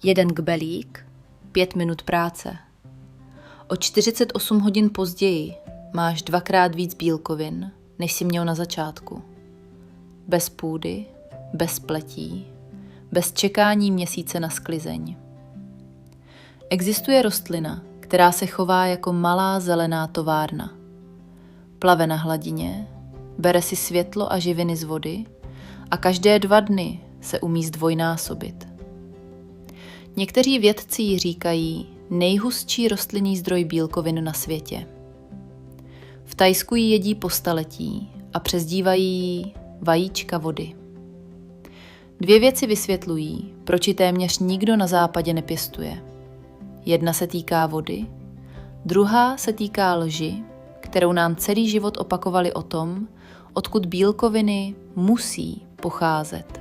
Jeden kbelík, 5 minut práce. O 48 hodin později máš 2krát víc bílkovin, než jsi měl na začátku. Bez půdy, bez pletí, bez čekání měsíce na sklizeň. Existuje rostlina, která se chová jako malá zelená továrna. Plave na hladině, bere si světlo a živiny z vody a každé 2 dny se umí zdvojnásobit. Někteří vědci ji říkají nejhustší rostlinný zdroj bílkovin na světě. V Thajsku ji jedí po staletí a přezdívají ji vajíčka vody. 2 věci vysvětlují, proč ji téměř nikdo na západě nepěstuje. Jedna se týká vody, druhá se týká lži, kterou nám celý život opakovali o tom, odkud bílkoviny musí pocházet.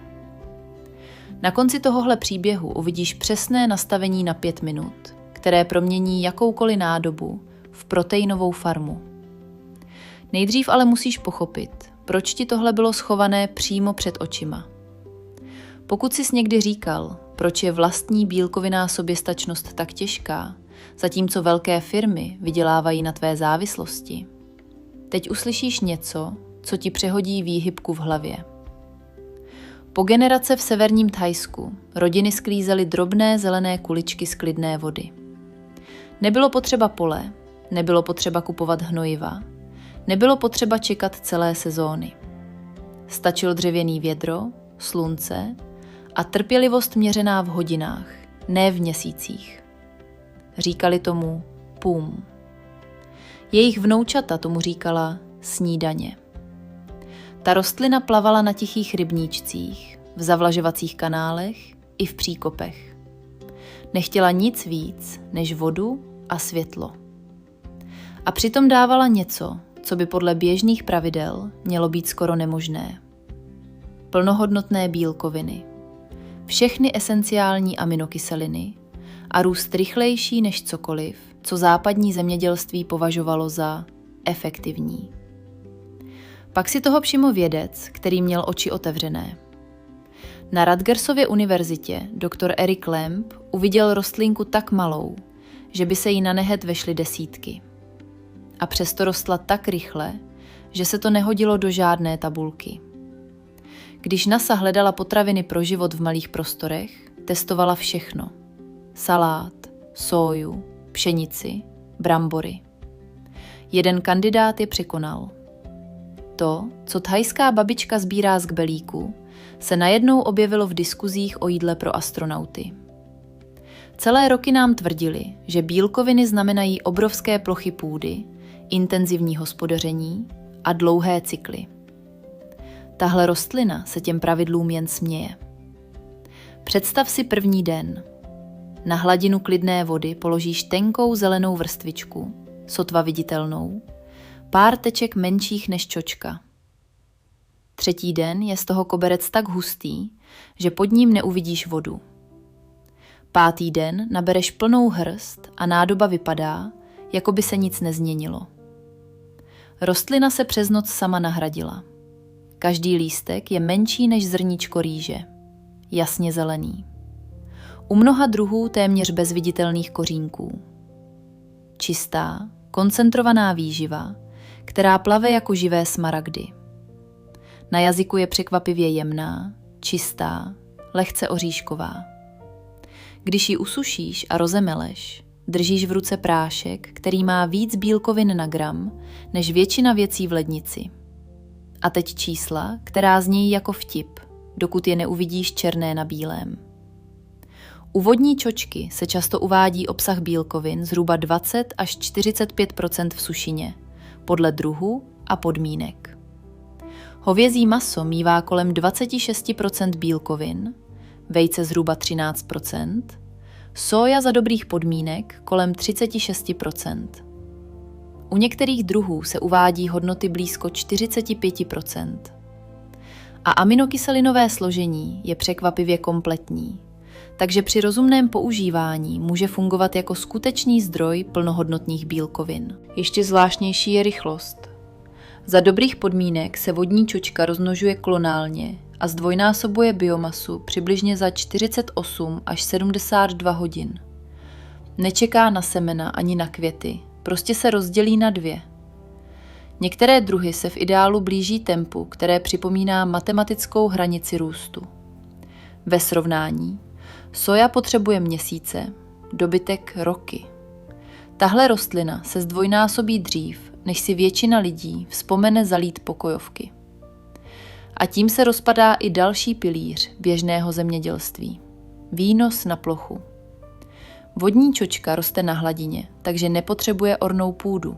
Na konci tohohle příběhu uvidíš přesné nastavení na 5 minut, které promění jakoukoliv nádobu v proteinovou farmu. Nejdřív ale musíš pochopit, proč ti tohle bylo schované přímo před očima. Pokud jsi někdy říkal, proč je vlastní bílkovinná soběstačnost tak těžká, zatímco velké firmy vydělávají na tvé závislosti, teď uslyšíš něco, co ti přehodí výhybku v hlavě. Po generace v severním Thajsku rodiny sklízely drobné zelené kuličky z klidné vody. Nebylo potřeba pole, nebylo potřeba kupovat hnojiva, nebylo potřeba čekat celé sezóny. Stačil dřevěný vědro, slunce a trpělivost měřená v hodinách, ne v měsících. Říkali tomu pum. Jejich vnoučata tomu říkala snídaně. Ta rostlina plavala na tichých rybníčcích, v zavlažovacích kanálech i v příkopech. Nechtěla nic víc než vodu a světlo. A přitom dávala něco, co by podle běžných pravidel mělo být skoro nemožné. Plnohodnotné bílkoviny, všechny esenciální aminokyseliny a růst rychlejší než cokoliv, co západní zemědělství považovalo za efektivní. Pak si toho všiml vědec, který měl oči otevřené. Na Rutgersově univerzitě doktor Eric Lamb uviděl rostlinku tak malou, že by se jí na nehet vešly desítky. A přesto rostla tak rychle, že se to nehodilo do žádné tabulky. Když NASA hledala potraviny pro život v malých prostorech, testovala všechno. Salát, sóju, pšenici, brambory. Jeden kandidát je překonal. To, co thajská babička sbírá z kbelíku, se najednou objevilo v diskuzích o jídle pro astronauty. Celé roky nám tvrdili, že bílkoviny znamenají obrovské plochy půdy, intenzivní hospodaření a dlouhé cykly. Tahle rostlina se těm pravidlům jen směje. Představ si první den. Na hladinu klidné vody položíš tenkou zelenou vrstvičku, sotva viditelnou, pár teček menších než čočka. 3. den je z toho koberec tak hustý, že pod ním neuvidíš vodu. 5. den nabereš plnou hrst a nádoba vypadá, jako by se nic nezměnilo. Rostlina se přes noc sama nahradila. Každý lístek je menší než zrníčko rýže, jasně zelený. U mnoha druhů téměř bez viditelných kořínků. Čistá, koncentrovaná výživa, která plave jako živé smaragdy. Na jazyku je překvapivě jemná, čistá, lehce oříšková. Když ji usušíš a rozemeleš, držíš v ruce prášek, který má víc bílkovin na gram, než většina věcí v lednici. A teď čísla, která znějí jako vtip, dokud je neuvidíš černé na bílém. U vodní čočky se často uvádí obsah bílkovin zhruba 20 až 45% v sušině, podle druhu a podmínek. Hovězí maso mívá kolem 26% bílkovin, vejce zhruba 13%, soja za dobrých podmínek kolem 36%. U některých druhů se uvádí hodnoty blízko 45%. A aminokyselinové složení je překvapivě kompletní, takže při rozumném používání může fungovat jako skutečný zdroj plnohodnotných bílkovin. Ještě zvláštnější je rychlost. Za dobrých podmínek se vodní čočka rozmnožuje klonálně a zdvojnásobuje biomasu přibližně za 48 až 72 hodin. Nečeká na semena ani na květy, prostě se rozdělí na 2. Některé druhy se v ideálu blíží tempu, které připomíná matematickou hranici růstu. Ve srovnání, soja potřebuje měsíce, dobytek roky. Tahle rostlina se zdvojnásobí dřív, než si většina lidí vzpomene zalít pokojovky. A tím se rozpadá i další pilíř běžného zemědělství. Výnos na plochu. Vodní čočka roste na hladině, takže nepotřebuje ornou půdu.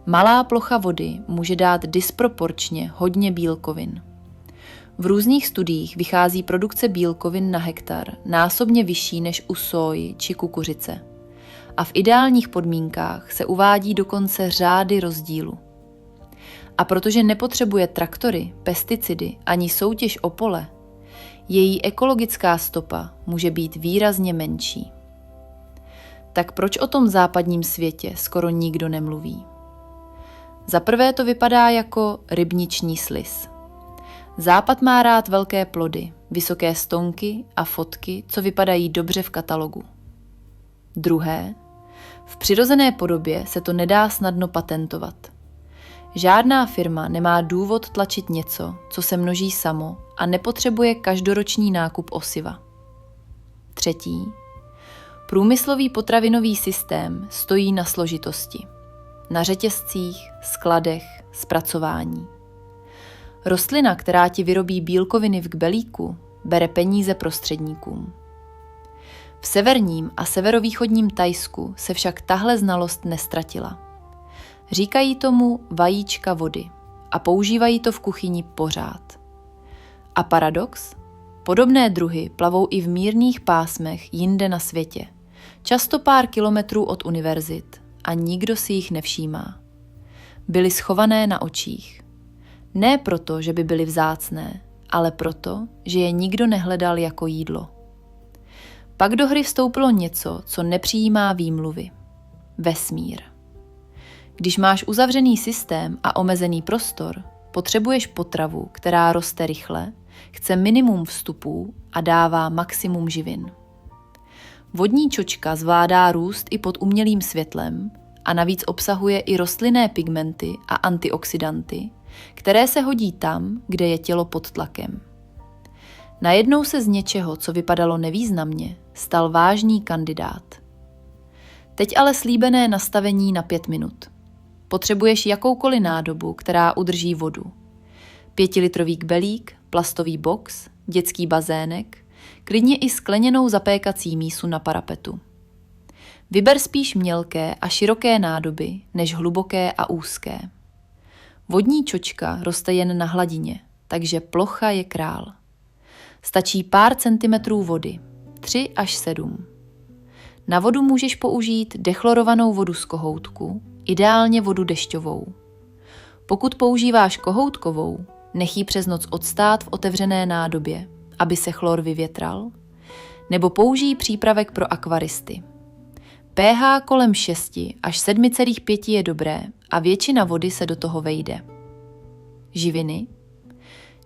Malá plocha vody může dát disproporčně hodně bílkovin. V různých studiích vychází produkce bílkovin na hektar násobně vyšší než u sóji či kukuřice. A v ideálních podmínkách se uvádí dokonce řády rozdílu. A protože nepotřebuje traktory, pesticidy ani soutěž o pole, její ekologická stopa může být výrazně menší. Tak proč o tom západním světě skoro nikdo nemluví? Za prvé to vypadá jako rybniční sliz. Západ má rád velké plody, vysoké stonky a fotky, co vypadají dobře v katalogu. Druhé, v přirozené podobě se to nedá snadno patentovat. Žádná firma nemá důvod tlačit něco, co se množí samo a nepotřebuje každoroční nákup osiva. Třetí, průmyslový potravinový systém stojí na složitosti. Na řetězcích, skladech, zpracování. Rostlina, která ti vyrobí bílkoviny v kbelíku, bere peníze prostředníkům. V severním a severovýchodním Thajsku se však tahle znalost nestratila. Říkají tomu vajíčka vody a používají to v kuchyni pořád. A paradox? Podobné druhy plavou i v mírných pásmech jinde na světě, často pár kilometrů od univerzit, a nikdo si jich nevšímá. Byly schované na očích. Ne proto, že by byly vzácné, ale proto, že je nikdo nehledal jako jídlo. Pak do hry vstoupilo něco, co nepřijímá výmluvy. Vesmír. Když máš uzavřený systém a omezený prostor, potřebuješ potravu, která roste rychle, chce minimum vstupů a dává maximum živin. Vodní čočka zvládá růst i pod umělým světlem a navíc obsahuje i rostlinné pigmenty a antioxidanty, které se hodí tam, kde je tělo pod tlakem. Najednou se z něčeho, co vypadalo nevýznamně, stal vážný kandidát. Teď ale slíbené nastavení na 5 minut. Potřebuješ jakoukoliv nádobu, která udrží vodu. 5litrový kbelík, plastový box, dětský bazének, klidně i skleněnou zapékací mísu na parapetu. Vyber spíš mělké a široké nádoby, než hluboké a úzké. Vodní čočka roste jen na hladině, takže plocha je král. Stačí pár centimetrů vody, 3 až 7. Na vodu můžeš použít dechlorovanou vodu z kohoutku, ideálně vodu dešťovou. Pokud používáš kohoutkovou, nech ji přes noc odstát v otevřené nádobě, aby se chlor vyvětral, nebo použij přípravek pro akvaristy. pH kolem 6 až 7,5 je dobré a většina vody se do toho vejde. Živiny?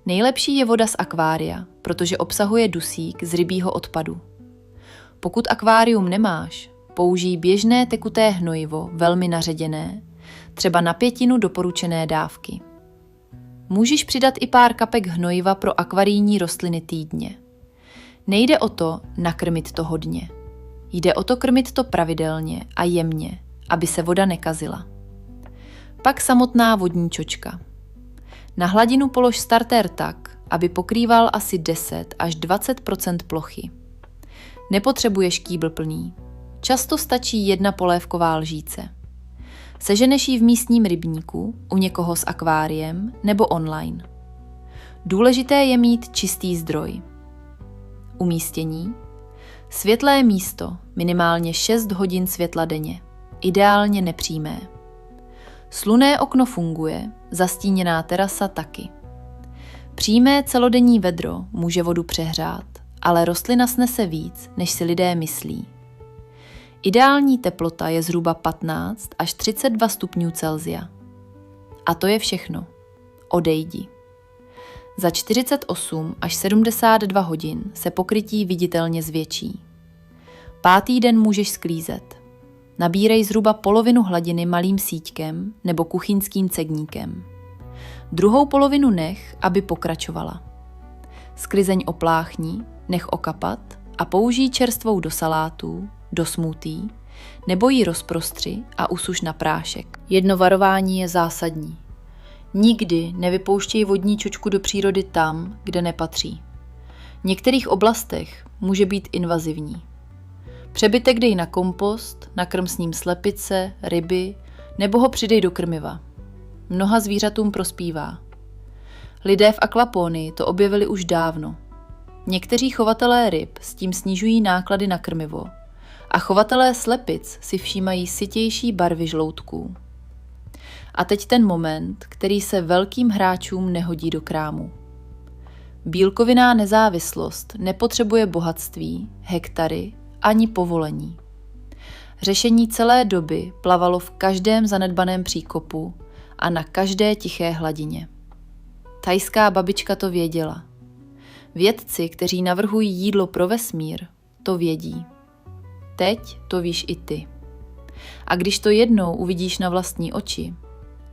Nejlepší je voda z akvária, protože obsahuje dusík z rybího odpadu. Pokud akvárium nemáš, použij běžné tekuté hnojivo, velmi naředěné, třeba na 1/5 doporučené dávky. Můžeš přidat i pár kapek hnojiva pro akvarijní rostliny týdně. Nejde o to nakrmit to hodně. Jde o to krmit to pravidelně a jemně, aby se voda nekazila. Pak samotná vodní čočka. Na hladinu polož startér tak, aby pokrýval asi 10 až 20% plochy. Nepotřebuješ kýbl plný. Často stačí 1 polévková lžíce. Seženeš ji v místním rybníku, u někoho s akváriem nebo online. Důležité je mít čistý zdroj. Umístění. Světlé místo, minimálně 6 hodin světla denně, ideálně nepřímé. Slunné okno funguje, zastíněná terasa taky. Přímé celodenní vedro může vodu přehrát, ale rostlina snese víc, než si lidé myslí. Ideální teplota je zhruba 15 až 32 stupňů Celsia. A to je všechno. Odejdi. Za 48 až 72 hodin se pokrytí viditelně zvětší. 5. den můžeš sklízet. Nabírej zhruba polovinu hladiny malým síťkem nebo kuchyňským cegníkem. Druhou polovinu nech, aby pokračovala. Sklizeň opláchni, nech okapat a použij čerstvou do salátů, do smoothie, nebo ji rozprostři a usuš na prášek. Jedno varování je zásadní. Nikdy nevypouštěj vodní čočku do přírody tam, kde nepatří. V některých oblastech může být invazivní. Přebytek dej na kompost, nakrm s ním slepice, ryby, nebo ho přidej do krmiva. Mnoha zvířatům prospívá. Lidé v akvaponii to objevili už dávno. Někteří chovatelé ryb s tím snižují náklady na krmivo a chovatelé slepic si všímají sytější barvy žloutků. A teď ten moment, který se velkým hráčům nehodí do krámu. Bílkovinná nezávislost nepotřebuje bohatství, hektary ani povolení. Řešení celé doby plavalo v každém zanedbaném příkopu a na každé tiché hladině. Thajská babička to věděla. Vědci, kteří navrhují jídlo pro vesmír, to vědí. Teď to víš i ty. A když to jednou uvidíš na vlastní oči,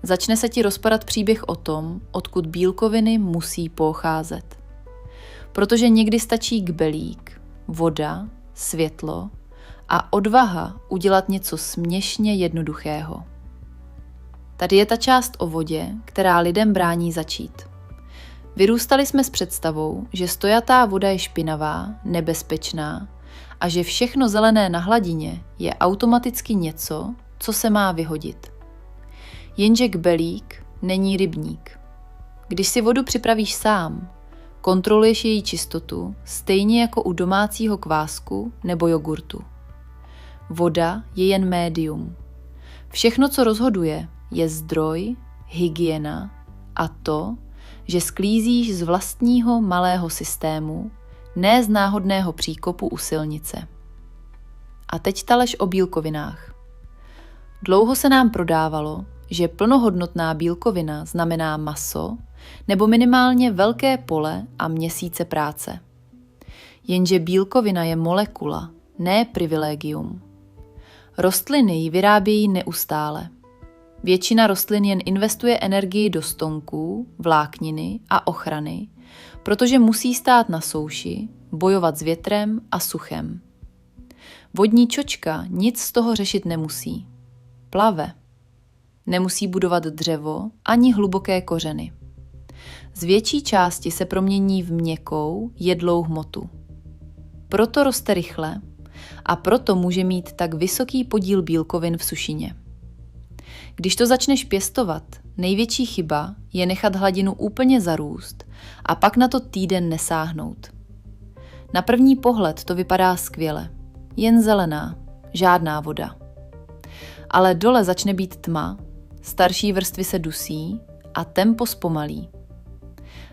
začne se ti rozpadat příběh o tom, odkud bílkoviny musí pocházet. Protože někdy stačí kbelík, voda, světlo a odvaha udělat něco směšně jednoduchého. Tady je ta část o vodě, která lidem brání začít. Vyrůstali jsme s představou, že stojatá voda je špinavá, nebezpečná a že všechno zelené na hladině je automaticky něco, co se má vyhodit. Jenže kbelík není rybník. Když si vodu připravíš sám, kontroluješ její čistotu stejně jako u domácího kvásku nebo jogurtu. Voda je jen médium. Všechno, co rozhoduje, je zdroj, hygiena a to, že sklízíš z vlastního malého systému, ne z náhodného příkopu u silnice. A teď ta lež o bílkovinách. Dlouho se nám prodávalo, že plnohodnotná bílkovina znamená maso nebo minimálně velké pole a měsíce práce. Jenže bílkovina je molekula, ne privilegium. Rostliny ji vyrábějí neustále. Většina rostlin jen investuje energii do stonků, vlákniny a ochrany, protože musí stát na souši, bojovat s větrem a suchem. Vodní čočka nic z toho řešit nemusí. Plave. Nemusí budovat dřevo ani hluboké kořeny. Z větší části se promění v měkkou, jedlou hmotu. Proto roste rychle a proto může mít tak vysoký podíl bílkovin v sušině. Když to začneš pěstovat, největší chyba je nechat hladinu úplně zarůst a pak na to týden nesáhnout. Na první pohled to vypadá skvěle, jen zelená, žádná voda. Ale dole začne být tma, starší vrstvy se dusí a tempo zpomalí.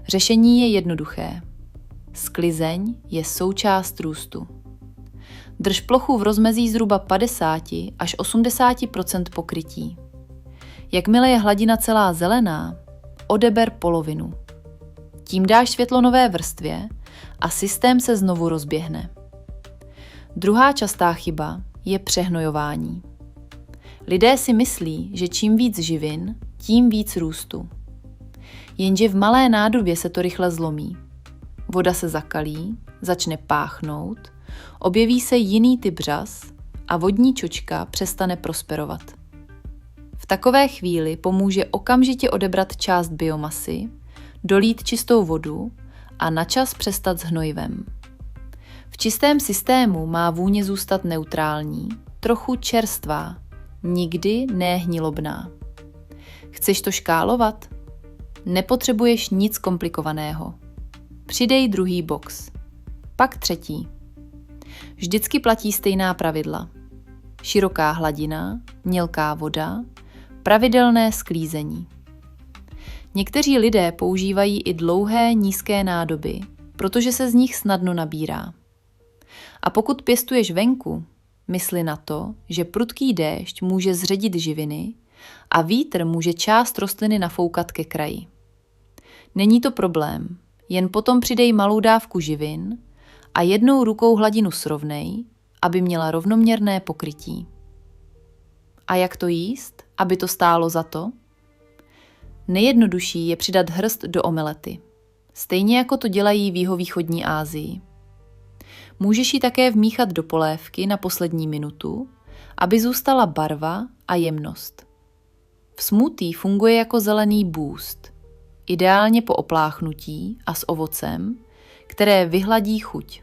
Řešení je jednoduché. Sklizeň je součást růstu. Drž plochu v rozmezí zhruba 50 až 80% pokrytí. Jakmile je hladina celá zelená, odeber polovinu. Tím dáš světlo nové vrstvě a systém se znovu rozběhne. Druhá častá chyba je přehnojování. Lidé si myslí, že čím víc živin, tím víc růstu. Jenže v malé nádobě se to rychle zlomí. Voda se zakalí, začne páchnout, objeví se jiný typ řas a vodní čočka přestane prosperovat. V takové chvíli pomůže okamžitě odebrat část biomasy, dolít čistou vodu a načas přestat s hnojivem. V čistém systému má vůně zůstat neutrální, trochu čerstvá, nikdy ne hnilobná. Chceš to škálovat? Nepotřebuješ nic komplikovaného. Přidej druhý box, pak třetí. Vždycky platí stejná pravidla. Široká hladina, mělká voda, pravidelné sklízení. Někteří lidé používají i dlouhé nízké nádoby, protože se z nich snadno nabírá. A pokud pěstuješ venku, mysli na to, že prudký déšť může zředit živiny a vítr může část rostliny nafoukat ke kraji. Není to problém, jen potom přidej malou dávku živin a jednou rukou hladinu srovnej, aby měla rovnoměrné pokrytí. A jak to jíst, aby to stálo za to? Nejjednodušší je přidat hrst do omelety, stejně jako to dělají v jihovýchodní Asii. Můžeš ji také vmíchat do polévky na poslední minutu, aby zůstala barva a jemnost. V smoothie funguje jako zelený boost, ideálně po opláchnutí a s ovocem, které vyhladí chuť.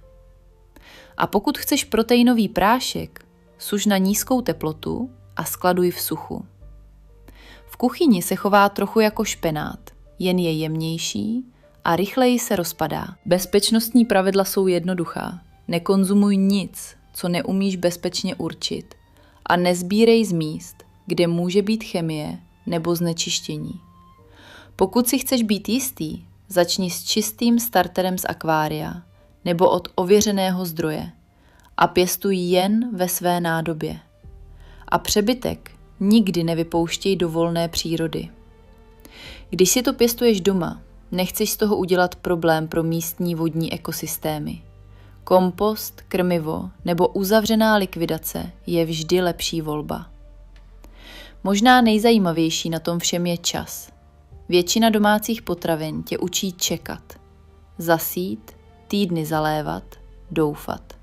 A pokud chceš proteinový prášek, suš na nízkou teplotu a skladuj v suchu. V kuchyni se chová trochu jako špenát, jen je jemnější a rychleji se rozpadá. Bezpečnostní pravidla jsou jednoduchá. Nekonzumuj nic, co neumíš bezpečně určit, a nezbírej z míst, kde může být chemie nebo znečištění. Pokud si chceš být jistý, začni s čistým starterem z akvária nebo od ověřeného zdroje a pěstuj jen ve své nádobě. A přebytek nikdy nevypouštěj do volné přírody. Když si to pěstuješ doma, nechceš z toho udělat problém pro místní vodní ekosystémy. Kompost, krmivo nebo uzavřená likvidace je vždy lepší volba. Možná nejzajímavější na tom všem je čas. Většina domácích potravin tě učí čekat, zasít, týdny zalévat, doufat.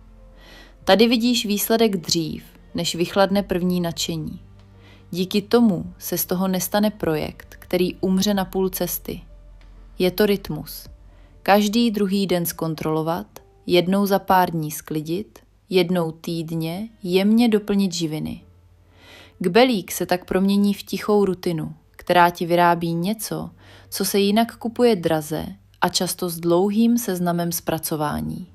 Tady vidíš výsledek dřív, než vychladne první nadšení. Díky tomu se z toho nestane projekt, který umře na půl cesty. Je to rytmus. Každý druhý den zkontrolovat, jednou za pár dní sklidit, jednou týdně jemně doplnit živiny. Kbelík se tak promění v tichou rutinu, která ti vyrábí něco, co se jinak kupuje draze a často s dlouhým seznamem zpracování.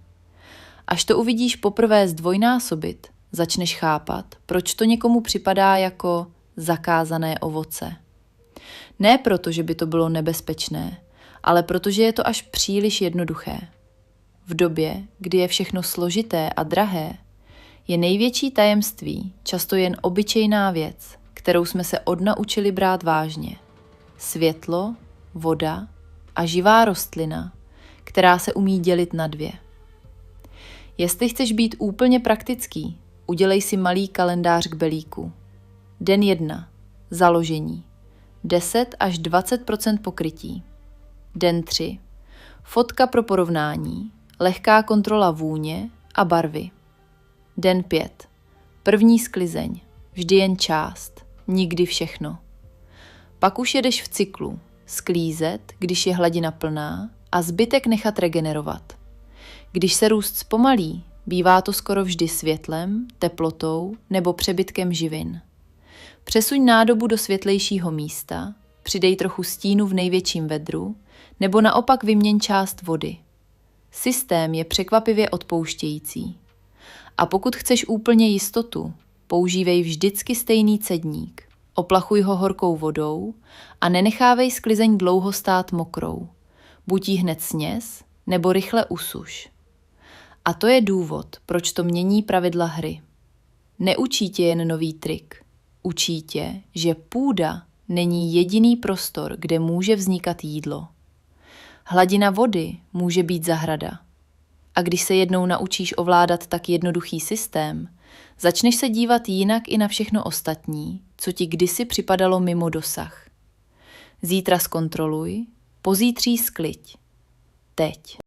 Až to uvidíš poprvé zdvojnásobit, začneš chápat, proč to někomu připadá jako zakázané ovoce. Ne proto, že by to bylo nebezpečné, ale protože je to až příliš jednoduché. V době, kdy je všechno složité a drahé, je největší tajemství často jen obyčejná věc, kterou jsme se odnaučili brát vážně. Světlo, voda a živá rostlina, která se umí dělit na dvě. Jestli chceš být úplně praktický, udělej si malý kalendář kbelíku. Den 1. Založení. 10 až 20% pokrytí. Den 3. Fotka pro porovnání, lehká kontrola vůně a barvy. Den 5. První sklizeň, vždy jen část, nikdy všechno. Pak už jedeš v cyklu, sklízet, když je hladina plná, a zbytek nechat regenerovat. Když se růst zpomalí, bývá to skoro vždy světlem, teplotou nebo přebytkem živin. Přesuň nádobu do světlejšího místa, přidej trochu stínu v největším vedru, nebo naopak vyměň část vody. Systém je překvapivě odpouštějící. A pokud chceš úplně jistotu, používej vždycky stejný cedník, oplachuj ho horkou vodou a nenechávej sklizeň dlouho stát mokrou. Buď ji hned sněz, nebo rychle usuš. A to je důvod, proč to mění pravidla hry. Neučí tě jen nový trik. Učí tě, že půda není jediný prostor, kde může vznikat jídlo. Hladina vody může být zahrada. A když se jednou naučíš ovládat tak jednoduchý systém, začneš se dívat jinak i na všechno ostatní, co ti kdysi připadalo mimo dosah. Zítra zkontroluj, pozítří skliď. Teď.